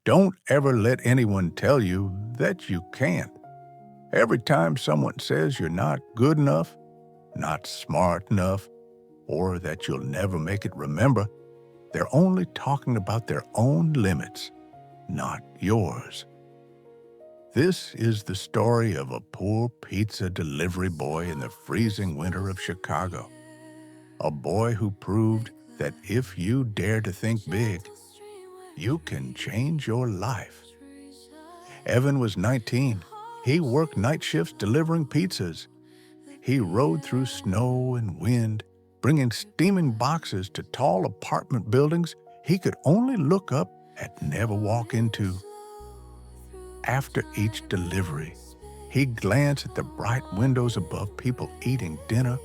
Don't ever let anyone tell you that you can't. Every time someone says you're not good enough, not smart enough, or that you'll never make it, remember, they're only talking about their own limits, not yours. This is the story of a poor pizza delivery boy in the freezing winter of Chicago. A boy who proved that if you dare to think big, you can change your life. Evan was 19. He worked night shifts delivering pizzas. He rode through snow and wind, bringing steaming boxes to tall apartment buildings he could only look up and never walk into. After each delivery, he'd glance at the bright windows above people eating dinner,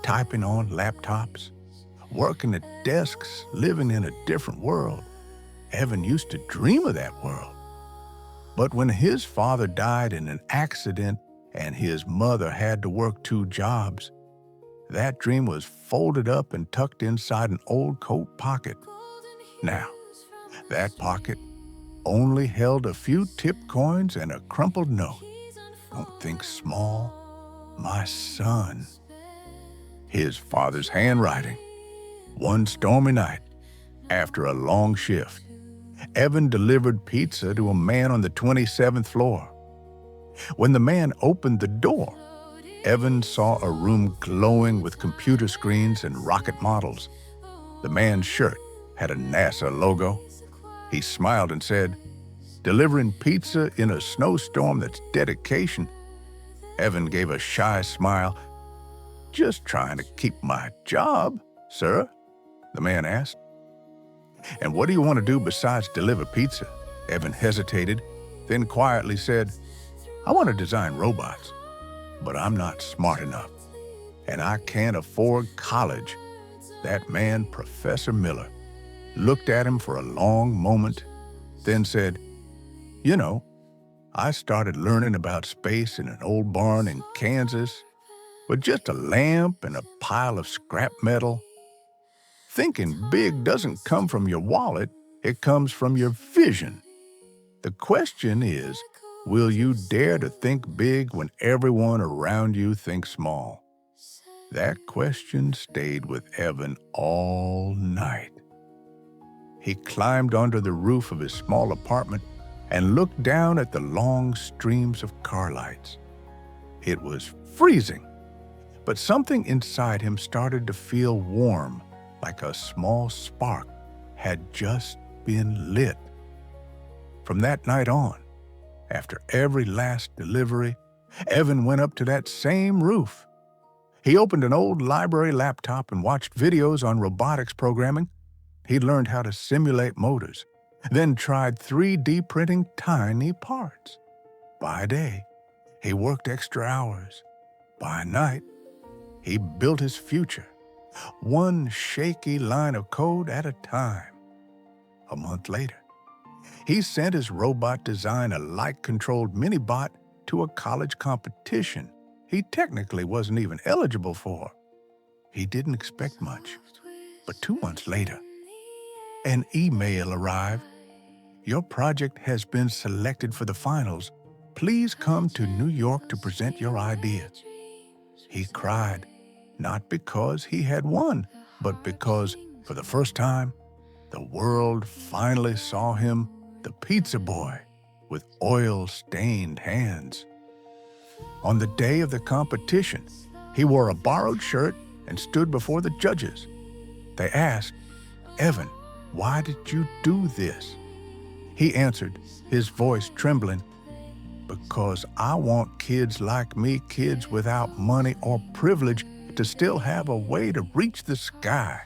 typing on laptops, working at desks, living in a different world. Evan used to dream of that world. But when his father died in an accident and his mother had to work 2 jobs, that dream was folded up and tucked inside an old coat pocket. Now, that pocket only held a few tip coins and a crumpled note. Don't think small, my son. His father's handwriting. One stormy night, after a long shift, Evan delivered pizza to a man on the 27th floor. When the man opened the door, Evan saw a room glowing with computer screens and rocket models. The man's shirt had a NASA logo. He smiled and said, "Delivering pizza in a snowstorm, that's dedication." Evan gave a shy smile. "Just trying to keep my job, sir," the man asked. "And what do you want to do besides deliver pizza?" Evan hesitated, then quietly said, "I want to design robots, but I'm not smart enough, and I can't afford college." That man, Professor Miller, looked at him for a long moment, then said, "You know, I started learning about space in an old barn in Kansas with just a lamp and a pile of scrap metal. Thinking big doesn't come from your wallet, it comes from your vision. The question is, will you dare to think big when everyone around you thinks small?" That question stayed with Evan all night. He climbed under the roof of his small apartment and looked down at the long streams of car lights. It was freezing, but something inside him started to feel warm, like a small spark had just been lit. From that night on, after every last delivery, Evan went up to that same roof. He opened an old library laptop and watched videos on robotics programming. He learned how to simulate motors, then tried 3D printing tiny parts. By day, he worked extra hours. By night, he built his future, one shaky line of code at a time. A month later, he sent his robot design, a light-controlled mini-bot, to a college competition he technically wasn't even eligible for. He didn't expect much, but 2 months later, an email arrived. "Your project has been selected for the finals. Please come to New York to present your idea." He cried, not because he had won, but because, for the first time, the world finally saw him, the pizza boy, with oil-stained hands. On the day of the competition, he wore a borrowed shirt and stood before the judges. They asked, "Evan, why did you do this?" He answered, his voice trembling, "Because I want kids like me, kids without money or privilege, to still have a way to reach the sky.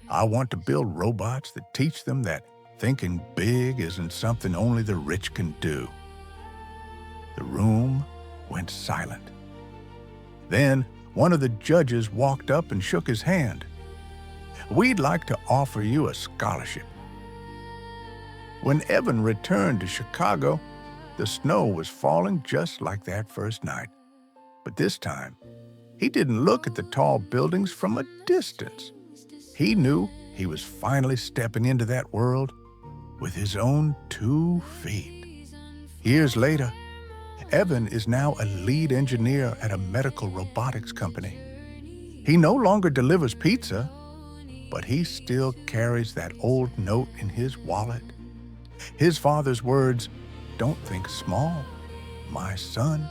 I want to build robots that teach them that thinking big isn't something only the rich can do." The room went silent. Then one of the judges walked up and shook his hand. "We'd like to offer you a scholarship." When Evan returned to Chicago, the snow was falling just like that first night. But this time, he didn't look at the tall buildings from a distance. He knew he was finally stepping into that world. with his own 2 feet. Years later, Evan is now a lead engineer at a medical robotics company. He no longer delivers pizza, but he still carries that old note in his wallet. His father's words, "Don't think small, my son."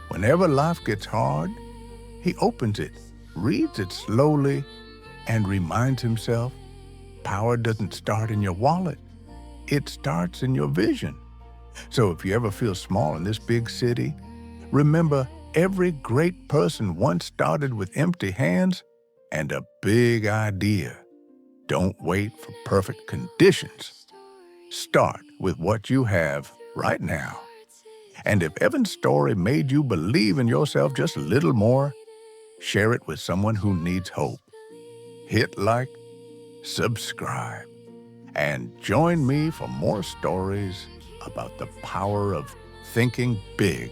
Whenever life gets hard, he opens it, reads it slowly, and reminds himself, power doesn't start in your wallet. It starts in your vision. So if you ever feel small in this big city, remember every great person once started with empty hands and a big idea. Don't wait for perfect conditions. Start with what you have right now. And if Evan's story made you believe in yourself just a little more, share it with someone who needs hope. Hit like, subscribe, and join me for more stories about the power of thinking big.